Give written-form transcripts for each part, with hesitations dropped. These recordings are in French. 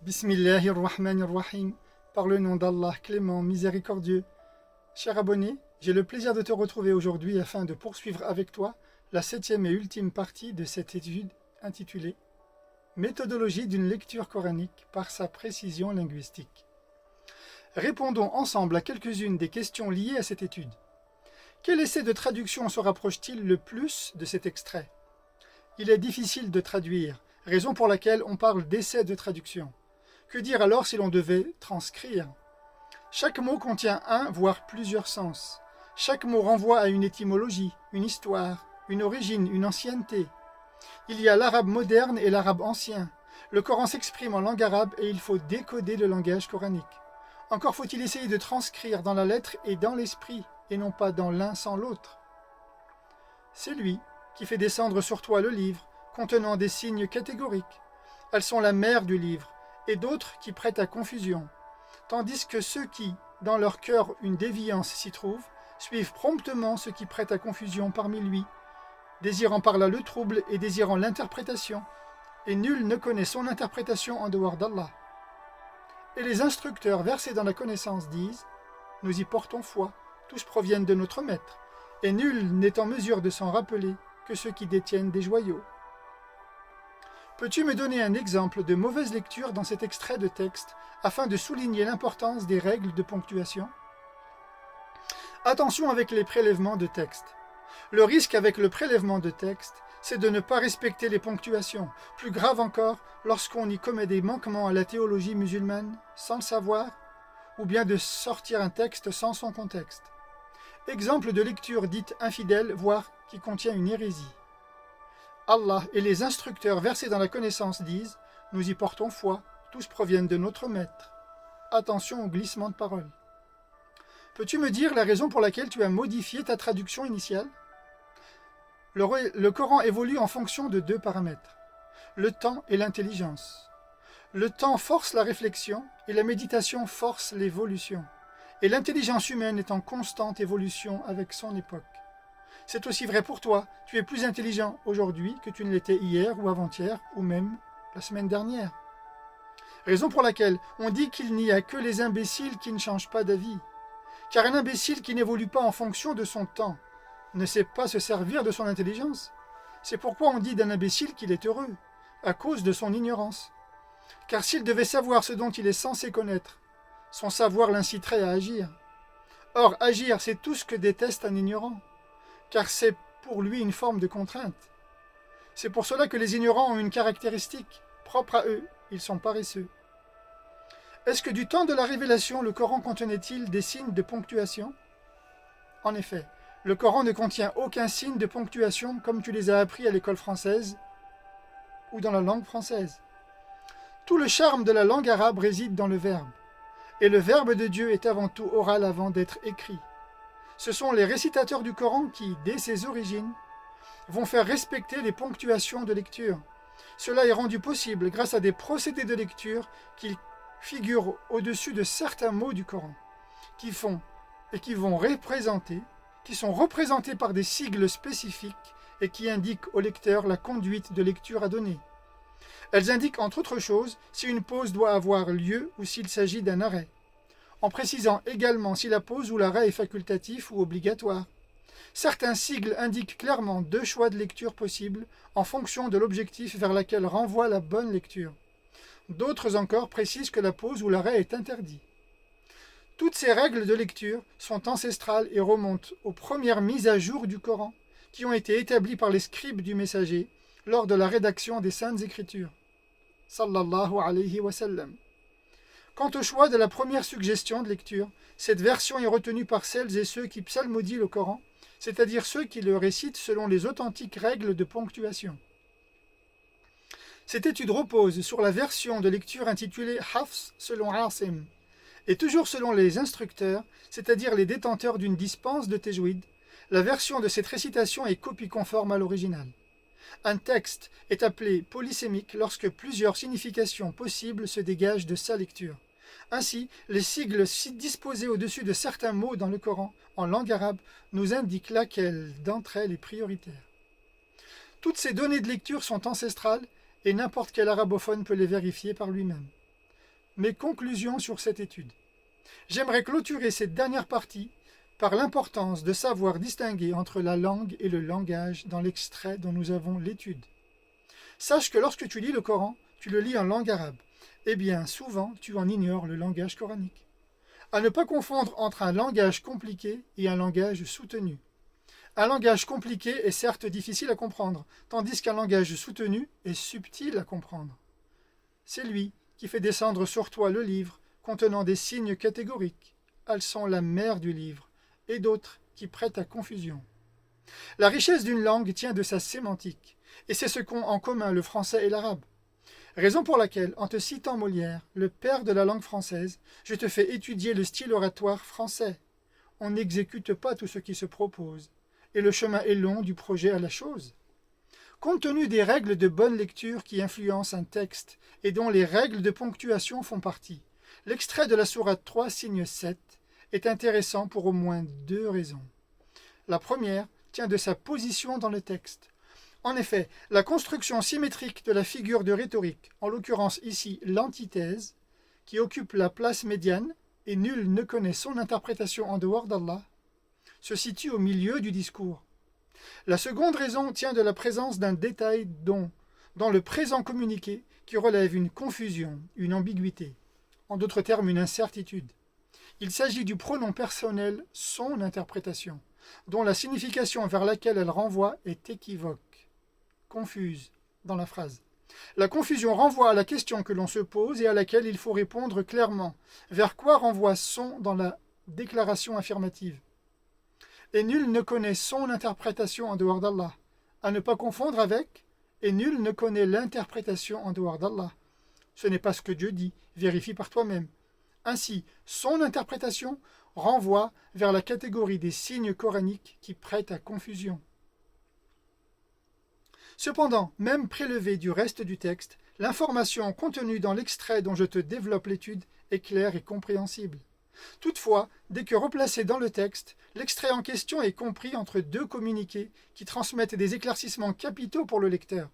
Bismillahirrahmanirrahim. Par le nom d'Allah, clément, miséricordieux. Cher abonné, j'ai le plaisir de te retrouver aujourd'hui afin de poursuivre avec toi la 7e et ultime partie de cette étude intitulée Méthodologie d'une lecture coranique par sa précision linguistique. Répondons ensemble à quelques-unes des questions liées à cette étude. Quel essai de traduction se rapproche-t-il le plus de cet extrait? Il est difficile de traduire, raison pour laquelle on parle d'essai de traduction. Que dire alors si l'on devait transcrire? Chaque mot contient un, voire plusieurs sens. Chaque mot renvoie à une étymologie, une histoire, une origine, une ancienneté. Il y a l'arabe moderne et l'arabe ancien. Le Coran s'exprime en langue arabe et il faut décoder le langage coranique. Encore faut-il essayer de transcrire dans la lettre et dans l'esprit, et non pas dans l'un sans l'autre. C'est lui qui fait descendre sur toi le livre, contenant des signes catégoriques. Elles sont la mère du livre, et d'autres qui prêtent à confusion, tandis que ceux qui, dans leur cœur une déviance s'y trouve, suivent promptement ceux qui prêtent à confusion parmi lui, désirant par là le trouble et désirant l'interprétation, et nul ne connaît son interprétation en dehors d'Allah. Et les instructeurs versés dans la connaissance disent « Nous y portons foi, tous proviennent de notre Maître, et nul n'est en mesure de s'en rappeler que ceux qui détiennent des joyaux. » Peux-tu me donner un exemple de mauvaise lecture dans cet extrait de texte afin de souligner l'importance des règles de ponctuation? Attention avec les prélèvements de texte. Le risque avec le prélèvement de texte, c'est de ne pas respecter les ponctuations. Plus grave encore, lorsqu'on y commet des manquements à la théologie musulmane, sans le savoir, ou bien de sortir un texte sans son contexte. Exemple de lecture dite infidèle, voire qui contient une hérésie. Allah et les instructeurs versés dans la connaissance disent « Nous y portons foi, tous proviennent de notre Maître. » Attention au glissement de parole. Peux-tu me dire la raison pour laquelle tu as modifié ta traduction initiale? Le Coran évolue en fonction de deux paramètres, le temps et l'intelligence. Le temps force la réflexion et la méditation force l'évolution. Et l'intelligence humaine est en constante évolution avec son époque. C'est aussi vrai pour toi, tu es plus intelligent aujourd'hui que tu ne l'étais hier ou avant-hier ou même la semaine dernière. Raison pour laquelle on dit qu'il n'y a que les imbéciles qui ne changent pas d'avis. Car un imbécile qui n'évolue pas en fonction de son temps ne sait pas se servir de son intelligence. C'est pourquoi on dit d'un imbécile qu'il est heureux, à cause de son ignorance. Car s'il devait savoir ce dont il est censé connaître, son savoir l'inciterait à agir. Or, agir, c'est tout ce que déteste un ignorant, car c'est pour lui une forme de contrainte. C'est pour cela que les ignorants ont une caractéristique propre à eux, ils sont paresseux. Est-ce que du temps de la révélation, le Coran contenait-il des signes de ponctuation? En effet, le Coran ne contient aucun signe de ponctuation comme tu les as appris à l'école française ou dans la langue française. Tout le charme de la langue arabe réside dans le verbe, et le verbe de Dieu est avant tout oral avant d'être écrit. Ce sont les récitateurs du Coran qui, dès ses origines, vont faire respecter les ponctuations de lecture. Cela est rendu possible grâce à des procédés de lecture qui figurent au-dessus de certains mots du Coran, qui sont représentés par des sigles spécifiques et qui indiquent au lecteur la conduite de lecture à donner. Elles indiquent entre autres choses si une pause doit avoir lieu ou s'il s'agit d'un arrêt, en précisant également si la pause ou l'arrêt est facultatif ou obligatoire. Certains sigles indiquent clairement deux choix de lecture possibles en fonction de l'objectif vers lequel renvoie la bonne lecture. D'autres encore précisent que la pause ou l'arrêt est interdit. Toutes ces règles de lecture sont ancestrales et remontent aux premières mises à jour du Coran qui ont été établies par les scribes du messager lors de la rédaction des Saintes Écritures. Sallallahu alayhi wa sallam. Quant au choix de la première suggestion de lecture, cette version est retenue par celles et ceux qui psalmodient le Coran, c'est-à-dire ceux qui le récitent selon les authentiques règles de ponctuation. Cette étude repose sur la version de lecture intitulée Hafs selon Asim, et toujours selon les instructeurs, c'est-à-dire les détenteurs d'une dispense de Tajwid, la version de cette récitation est copie conforme à l'original. Un texte est appelé polysémique lorsque plusieurs significations possibles se dégagent de sa lecture. Ainsi, les sigles disposés au-dessus de certains mots dans le Coran, en langue arabe, nous indiquent laquelle d'entre elles est prioritaire. Toutes ces données de lecture sont ancestrales et n'importe quel arabophone peut les vérifier par lui-même. Mes conclusions sur cette étude. J'aimerais clôturer cette dernière partie par l'importance de savoir distinguer entre la langue et le langage dans l'extrait dont nous avons l'étude. Sache que lorsque tu lis le Coran, tu le lis en langue arabe. Eh bien, souvent, tu en ignores le langage coranique. À ne pas confondre entre un langage compliqué et un langage soutenu. Un langage compliqué est certes difficile à comprendre, tandis qu'un langage soutenu est subtil à comprendre. C'est lui qui fait descendre sur toi le livre contenant des signes catégoriques. Elles sont la mère du livre, et d'autres qui prêtent à confusion. La richesse d'une langue tient de sa sémantique, et c'est ce qu'ont en commun le français et l'arabe. Raison pour laquelle, en te citant Molière, le père de la langue française, je te fais étudier le style oratoire français. On n'exécute pas tout ce qui se propose, et le chemin est long du projet à la chose. Compte tenu des règles de bonne lecture qui influencent un texte et dont les règles de ponctuation font partie, l'extrait de la sourate 3, signe 7, est intéressant pour au moins 2 raisons. La première tient de sa position dans le texte. En effet, la construction symétrique de la figure de rhétorique, en l'occurrence ici l'antithèse, qui occupe la place médiane, et nul ne connaît son interprétation en dehors d'Allah, se situe au milieu du discours. La seconde raison tient de la présence d'un détail dans le présent communiqué qui relève une confusion, une ambiguïté, en d'autres termes une incertitude. Il s'agit du pronom personnel « son interprétation », dont la signification vers laquelle elle renvoie est équivoque, confuse dans la phrase. La confusion renvoie à la question que l'on se pose et à laquelle il faut répondre clairement. Vers quoi renvoie son dans la déclaration affirmative? Et nul ne connaît son interprétation en dehors d'Allah. À ne pas confondre avec et nul ne connaît l'interprétation en dehors d'Allah. Ce n'est pas ce que Dieu dit, vérifie par toi-même. Ainsi, son interprétation renvoie vers la catégorie des signes coraniques qui prêtent à confusion. Cependant, même prélevée du reste du texte, l'information contenue dans l'extrait dont je te développe l'étude est claire et compréhensible. Toutefois, dès que replacé dans le texte, l'extrait en question est compris entre 2 communiqués qui transmettent des éclaircissements capitaux pour le lecteur.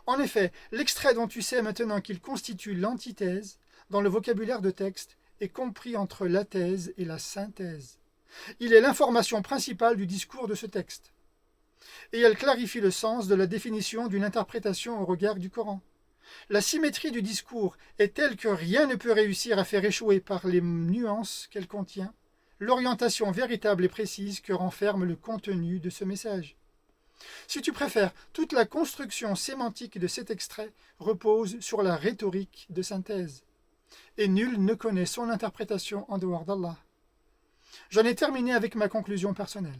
En effet, l'extrait dont tu sais maintenant qu'il constitue l'antithèse, dans le vocabulaire de texte, est compris entre la thèse et la synthèse. Il est l'information principale du discours de ce texte. Et elle clarifie le sens de la définition d'une interprétation au regard du Coran. La symétrie du discours est telle que rien ne peut réussir à faire échouer par les nuances qu'elle contient l'orientation véritable et précise que renferme le contenu de ce message. Si tu préfères, toute la construction sémantique de cet extrait repose sur la rhétorique de synthèse. Et nul ne connaît son interprétation en dehors d'Allah. J'en ai terminé avec ma conclusion personnelle.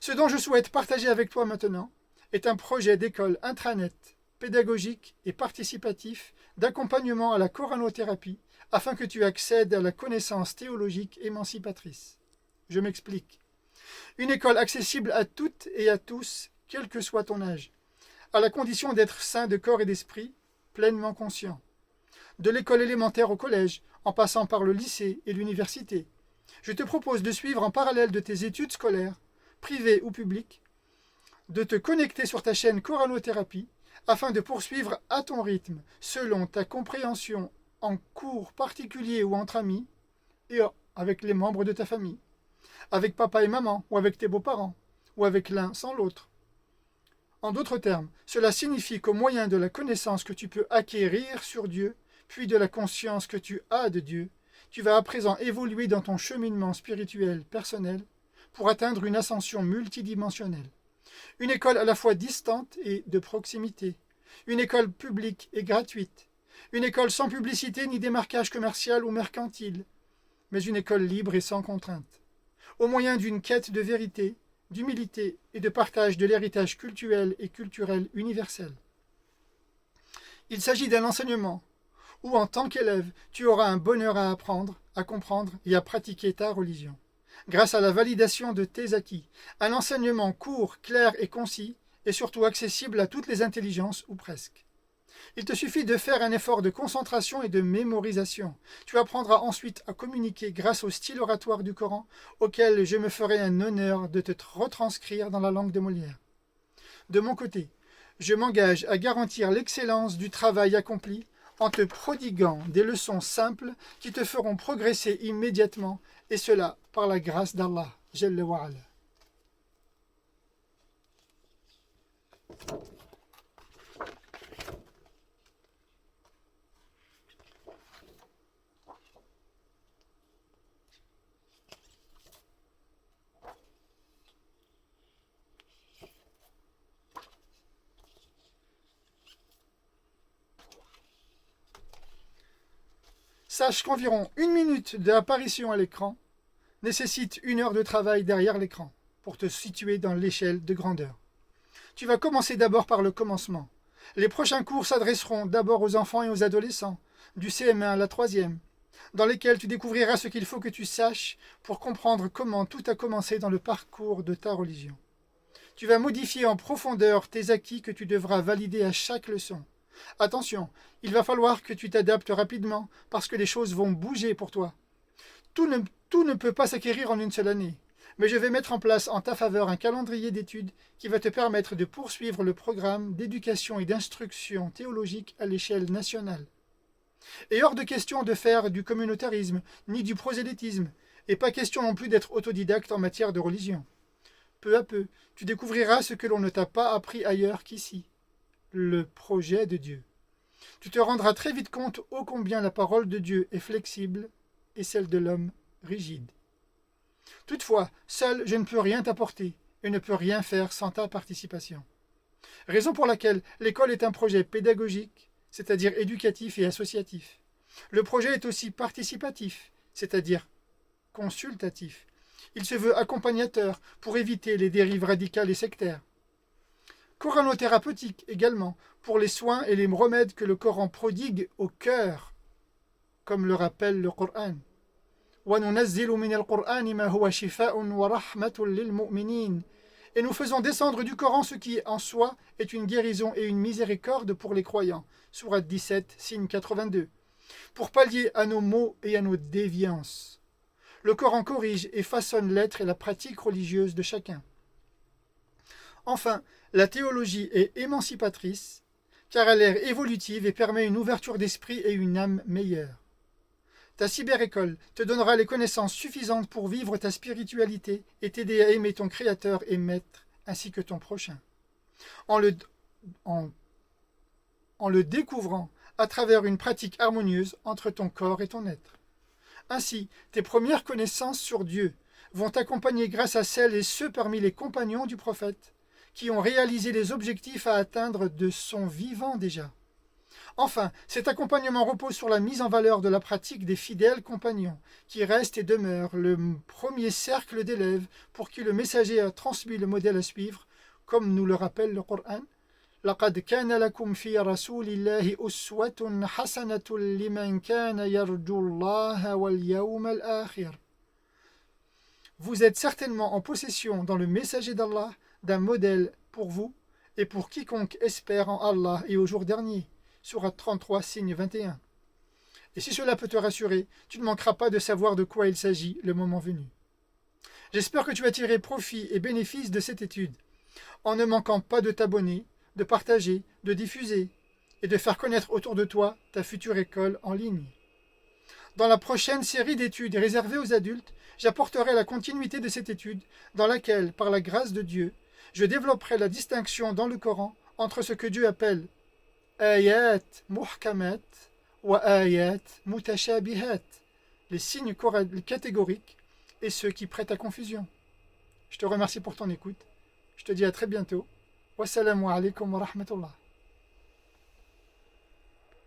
Ce dont je souhaite partager avec toi maintenant est un projet d'école intranet, pédagogique et participatif d'accompagnement à la coranothérapie afin que tu accèdes à la connaissance théologique émancipatrice. Je m'explique. Une école accessible à toutes et à tous, quel que soit ton âge, à la condition d'être sain de corps et d'esprit, pleinement conscient. De l'école élémentaire au collège, en passant par le lycée et l'université, je te propose de suivre en parallèle de tes études scolaires, privées ou publiques, de te connecter sur ta chaîne Coranothérapie afin de poursuivre à ton rythme, selon ta compréhension en cours particulier ou entre amis, et avec les membres de ta famille, avec papa et maman, ou avec tes beaux-parents, ou avec l'un sans l'autre. En d'autres termes, cela signifie qu'au moyen de la connaissance que tu peux acquérir sur Dieu, puis de la conscience que tu as de Dieu, tu vas à présent évoluer dans ton cheminement spirituel personnel pour atteindre une ascension multidimensionnelle. Une école à la fois distante et de proximité, une école publique et gratuite, une école sans publicité ni démarquage commercial ou mercantile, mais une école libre et sans contrainte, au moyen d'une quête de vérité, d'humilité et de partage de l'héritage culturel et culturel universel. Il s'agit d'un enseignement où, en tant qu'élève, tu auras un bonheur à apprendre, à comprendre et à pratiquer ta religion, grâce à la validation de tes acquis, un enseignement court, clair et concis, et surtout accessible à toutes les intelligences ou presque. Il te suffit de faire un effort de concentration et de mémorisation. Tu apprendras ensuite à communiquer grâce au style oratoire du Coran, auquel je me ferai un honneur de te retranscrire dans la langue de Molière. De mon côté, je m'engage à garantir l'excellence du travail accompli en te prodiguant des leçons simples qui te feront progresser immédiatement, et cela par la grâce d'Allah Jalla wa Ala. Sache qu'environ 1 minute d'apparition à l'écran nécessite 1 heure de travail derrière l'écran pour te situer dans l'échelle de grandeur. Tu vas commencer d'abord par le commencement. Les prochains cours s'adresseront d'abord aux enfants et aux adolescents, du CM1 à la 3e, dans lesquels tu découvriras ce qu'il faut que tu saches pour comprendre comment tout a commencé dans le parcours de ta religion. Tu vas modifier en profondeur tes acquis que tu devras valider à chaque leçon. Attention, il va falloir que tu t'adaptes rapidement parce que les choses vont bouger pour toi. Tout ne peut pas s'acquérir en une seule année, mais je vais mettre en place en ta faveur un calendrier d'études qui va te permettre de poursuivre le programme d'éducation et d'instruction théologique à l'échelle nationale. Et hors de question de faire du communautarisme ni du prosélytisme, et pas question non plus d'être autodidacte en matière de religion. Peu à peu, tu découvriras ce que l'on ne t'a pas appris ailleurs qu'ici. Le projet de Dieu. Tu te rendras très vite compte ô combien la parole de Dieu est flexible et celle de l'homme rigide. Toutefois, seul je ne peux rien t'apporter et ne peux rien faire sans ta participation. Raison pour laquelle l'école est un projet pédagogique, c'est-à-dire éducatif et associatif. Le projet est aussi participatif, c'est-à-dire consultatif. Il se veut accompagnateur pour éviter les dérives radicales et sectaires. Coranothérapeutique également, pour les soins et les remèdes que le Coran prodigue au cœur, comme le rappelle le Coran. Et nous faisons descendre du Coran ce qui, en soi, est une guérison et une miséricorde pour les croyants. Sourate 17, signe 82. Pour pallier à nos maux et à nos déviances. Le Coran corrige et façonne l'être et la pratique religieuse de chacun. Enfin, la théologie est émancipatrice, car elle est évolutive et permet une ouverture d'esprit et une âme meilleure. Ta cyberécole te donnera les connaissances suffisantes pour vivre ta spiritualité et t'aider à aimer ton Créateur et Maître, ainsi que ton prochain. En le découvrant à travers une pratique harmonieuse entre ton corps et ton être. Ainsi, tes premières connaissances sur Dieu vont t'accompagner grâce à celles et ceux parmi les compagnons du prophète, qui ont réalisé les objectifs à atteindre de son vivant déjà. Enfin, cet accompagnement repose sur la mise en valeur de la pratique des fidèles compagnons, qui restent et demeurent le premier cercle d'élèves pour qui le messager a transmis le modèle à suivre, comme nous le rappelle le Coran. لقد كان لكم في رسول الله أسوة حسنة لمن كان يرجو الله واليوم الآخر. Vous êtes certainement en possession dans le messager d'Allah d'un modèle pour vous et pour quiconque espère en Allah et au jour dernier. Sourate 33, signe 21. Et si cela peut te rassurer, tu ne manqueras pas de savoir de quoi il s'agit le moment venu. J'espère que tu as tiré profit et bénéfice de cette étude, en ne manquant pas de t'abonner, de partager, de diffuser et de faire connaître autour de toi ta future école en ligne. Dans la prochaine série d'études réservées aux adultes, j'apporterai la continuité de cette étude dans laquelle, par la grâce de Dieu, je développerai la distinction dans le Coran entre ce que Dieu appelle ayat muhkamat wa ayat mutashabihat, les signes catégoriques et ceux qui prêtent à confusion. Je te remercie pour ton écoute. Je te dis à très bientôt. Wassalamu alaikum wa rahmatullah.